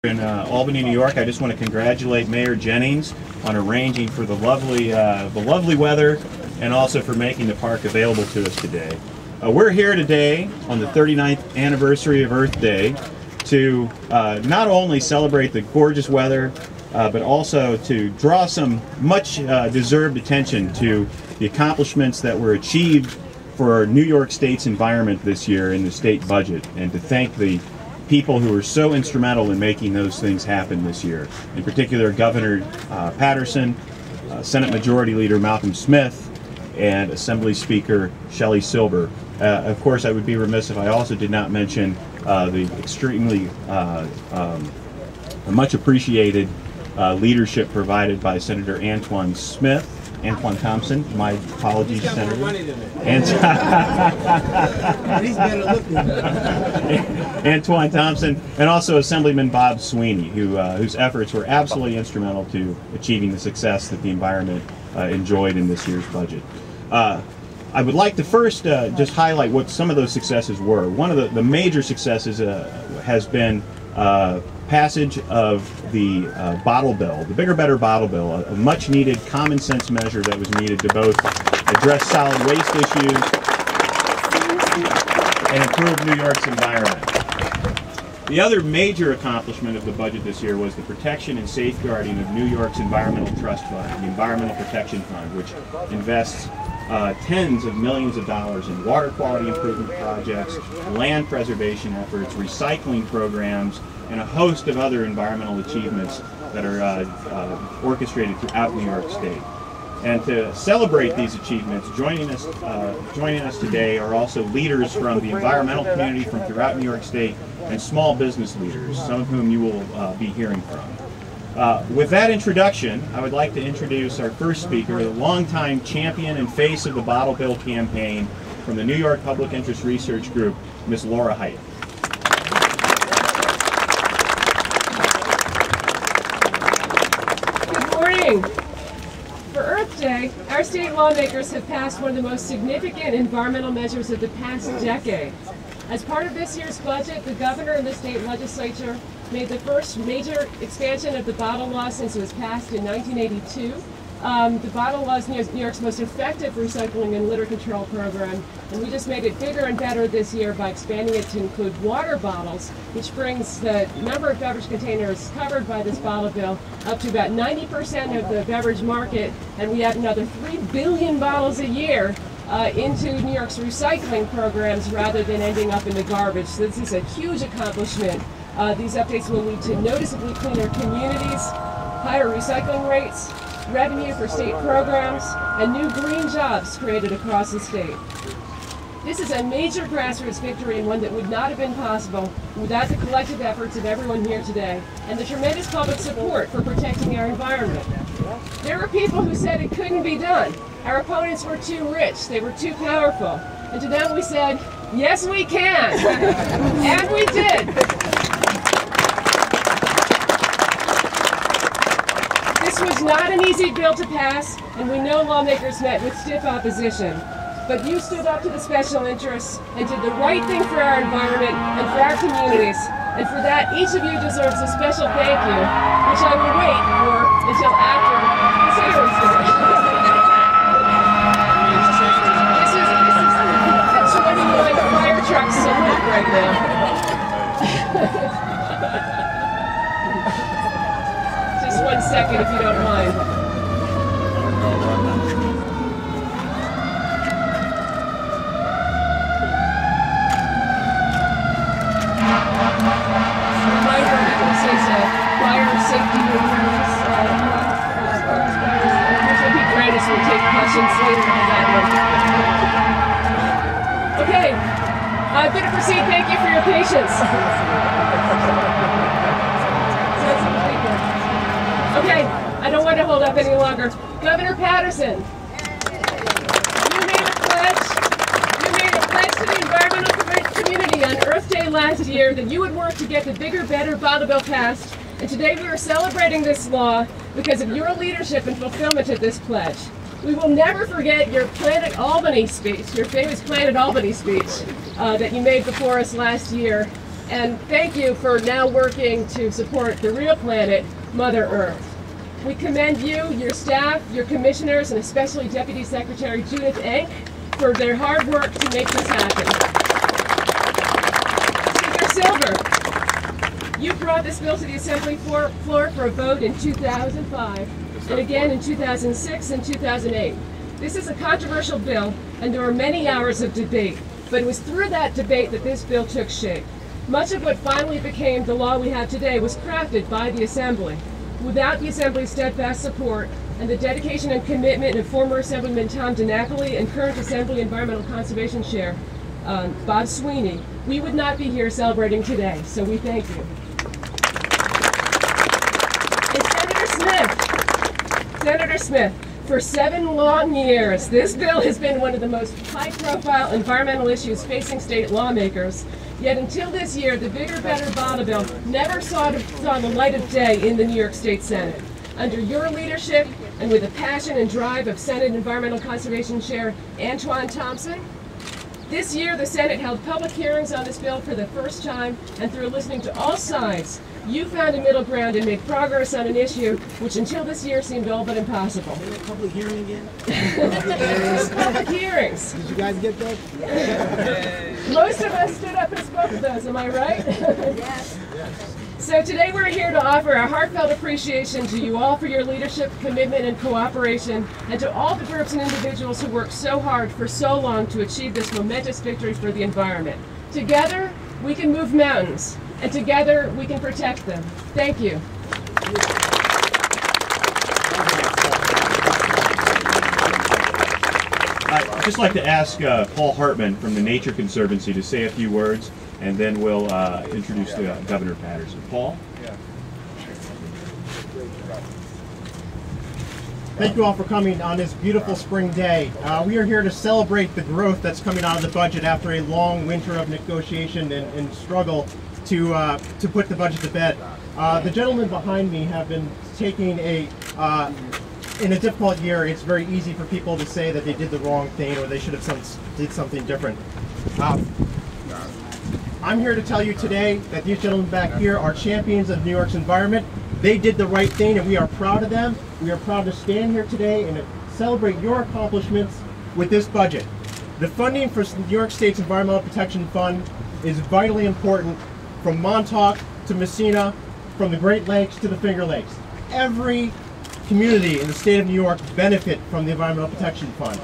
In Albany, New York. I just want to congratulate Mayor Jennings on arranging for the lovely weather and also for making the park available to us today. We're here today on the 39th anniversary of Earth Day to not only celebrate the gorgeous weather, but also to draw some much deserved attention to the accomplishments that were achieved for New York State's environment this year in the state budget, and to thank the people who were so instrumental in making those things happen this year. In particular, Governor Paterson, Senate Majority Leader Malcolm Smith, and Assembly Speaker Shelley Silver. Of course, I would be remiss if I also did not mention the extremely much appreciated leadership provided by Senator Antoine Thompson. My apologies, Senator. Antoine Thompson, and also Assemblyman Bob Sweeney, whose efforts were absolutely instrumental to achieving the success that the environment enjoyed in this year's budget. I would like to first just highlight what some of those successes were. One of the major successes has been passage of the bottle bill, the Bigger Better bottle bill, a much needed common sense measure that was needed to both address solid waste issues and improve New York's environment. The other major accomplishment of the budget this year was the protection and safeguarding of New York's Environmental Trust Fund, the Environmental Protection Fund, which invests tens of millions of dollars in water quality improvement projects, land preservation efforts, recycling programs, and a host of other environmental achievements that are orchestrated throughout New York State. And to celebrate these achievements, joining us today are also leaders from the environmental community from throughout New York State and small business leaders, some of whom you will be hearing from. With that introduction, I would like to introduce our first speaker, the longtime champion and face of the Bottle Bill campaign from the New York Public Interest Research Group, Ms. Laura Height. Good morning. For Earth Day, our state lawmakers have passed one of the most significant environmental measures of the past decade. As part of this year's budget, the governor and the state legislature made the first major expansion of the bottle law since it was passed in 1982. The bottle law is New York's most effective recycling and litter control program, and we just made it bigger and better this year by expanding it to include water bottles, which brings the number of beverage containers covered by this bottle bill up to about 90% of the beverage market, and we add another 3 billion bottles a year into New York's recycling programs rather than ending up in the garbage. So this is a huge accomplishment. These updates will lead to noticeably cleaner communities, higher recycling rates, revenue for state programs, and new green jobs created across the state. This is a major grassroots victory and one that would not have been possible without the collective efforts of everyone here today and the tremendous public support for protecting our environment. There were people who said it couldn't be done. Our opponents were too rich, they were too powerful. And to them we said, yes we can! And we did! This was not an easy bill to pass, and we know lawmakers met with stiff opposition. But you stood up to the special interests and did the right thing for our environment and for our communities. And for that, each of you deserves a special thank you, which I will wait for until after this hearing finishes. This is a 20-line fire truck salute right now. Just 1 second, if you don't mind. Fire safety rules. I'll be Grandis will take questions later on that one. Okay, I'm going to proceed. Thank you for your patience. Okay, I don't want to hold up any longer. Governor Paterson, you made a pledge to the environmental community on Earth Day last year that you would work to get the Bigger Better bottle bill passed. And today we are celebrating this law because of your leadership and fulfillment of this pledge. We will never forget your Planet Albany speech, your famous Planet Albany speech that you made before us last year. And thank you for now working to support the real planet, Mother Earth. We commend you, your staff, your commissioners, and especially Deputy Secretary Judith Enck for their hard work to make this happen. Speaker Silver, you brought this bill to the Assembly floor for a vote in 2005, and again in 2006 and 2008. This is a controversial bill, and there were many hours of debate, but it was through that debate that this bill took shape. Much of what finally became the law we have today was crafted by the Assembly. Without the Assembly's steadfast support and the dedication and commitment of former Assemblyman Tom DiNapoli and current Assembly Environmental Conservation Chair Bob Sweeney, we would not be here celebrating today, so we thank you. And Senator Smith, for 7 long years, this bill has been one of the most high-profile environmental issues facing state lawmakers. Yet until this year, the Bigger, Better Bottle bill never saw the light of day in the New York State Senate. Under your leadership, and with the passion and drive of Senate Environmental Conservation Chair Antoine Thompson, this year the Senate held public hearings on this bill for the first time, and through listening to all sides, you found a middle ground and made progress on an issue which until this year seemed all but impossible. Public hearing again? Public hearings. Did you guys get that? Most of us stood up and spoke of those, am I right? Yes. So today we're here to offer a heartfelt appreciation to you all for your leadership, commitment, and cooperation, and to all the groups and individuals who worked so hard for so long to achieve this momentous victory for the environment. Together, we can move mountains, and together we can protect them. Thank you. I'd just like to ask Paul Hartman from the Nature Conservancy to say a few words, and then we'll introduce Governor Patterson. Paul? Thank you all for coming on this beautiful spring day. We are here to celebrate the growth that's coming out of the budget after a long winter of negotiation and struggle to put the budget to bed. The gentlemen behind me have been taking in a difficult year, it's very easy for people to say that they did the wrong thing or they should have did something different. I'm here to tell you today that these gentlemen back here are champions of New York's environment. They did the right thing and we are proud of them. We are proud to stand here today and celebrate your accomplishments with this budget. The funding for New York State's Environmental Protection Fund is vitally important from Montauk to Messina, from the Great Lakes to the Finger Lakes. Every community in the state of New York benefit from the Environmental Protection Fund.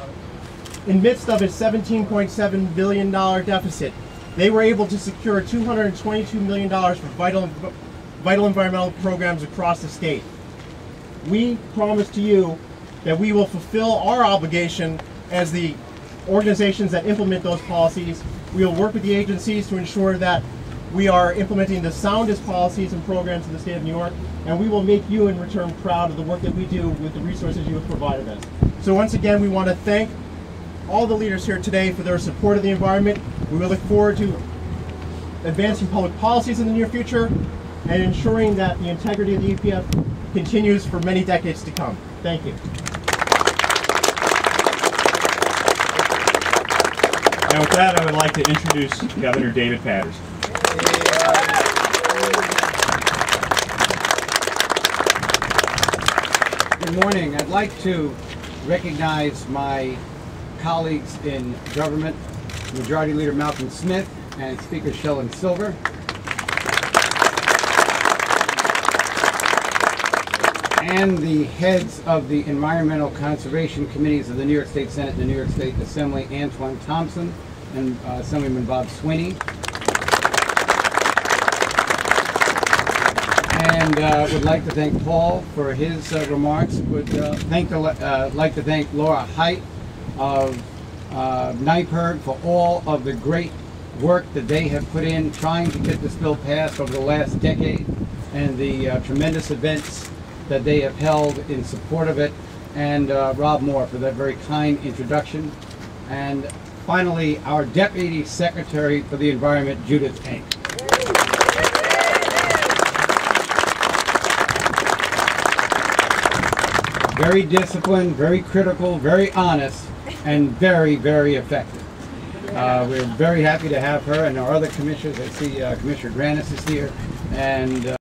In midst of its $17.7 billion deficit, they were able to secure $222 million for vital environmental programs across the state. We promise to you that we will fulfill our obligation as the organizations that implement those policies. We will work with the agencies to ensure that we are implementing the soundest policies and programs in the state of New York, and we will make you in return proud of the work that we do with the resources you have provided us. So once again, we want to thank all the leaders here today for their support of the environment. We will look forward to advancing public policies in the near future and ensuring that the integrity of the EPF continues for many decades to come. Thank you. And with that, I would like to introduce Governor David Patterson. Good morning. I'd like to recognize my colleagues in government, Majority Leader Malcolm Smith and Speaker Sheldon Silver. And the heads of the Environmental Conservation Committees of the New York State Senate and the New York State Assembly, Antoine Thompson and Assemblyman Bob Sweeney. And would like to thank Paul for his remarks. Would like to thank Laura Height of NYPIRG for all of the great work that they have put in trying to get this bill passed over the last decade, and the tremendous events that they have held in support of it, and Rob Moore for that very kind introduction. And finally, our Deputy Secretary for the Environment, Judith Enck. Very disciplined, very critical, very honest, and very, very effective. We're very happy to have her and our other commissioners. I see Commissioner Granis is here, and